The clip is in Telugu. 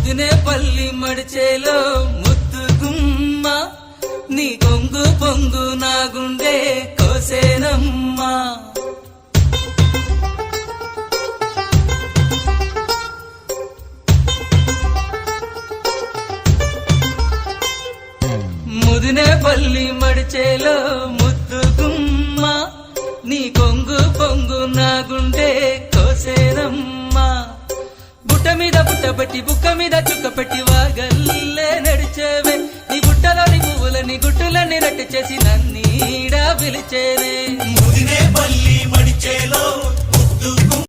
ముదినేపల్లి మడిచేలో ముద్దు గుమ్మ నీ కొంగు పొంగు నా గుండె కోసేనమ్మా ముదినేపల్లి మడిచేలో ముద్దు గుమ్మ నీ కొంగు పొంగు నా గుండె కోసేనమ్మా బుట్ట మీద బుట్టబట్టి బుక్క మీద చుక్క పెట్టి వాగల్లే నడిచేవే నీ బుట్టలోని పువ్వులని గుట్టులని రట్టు చేసి నన్నీడా పిలిచేనే ముదినేపల్లి మడిచేలో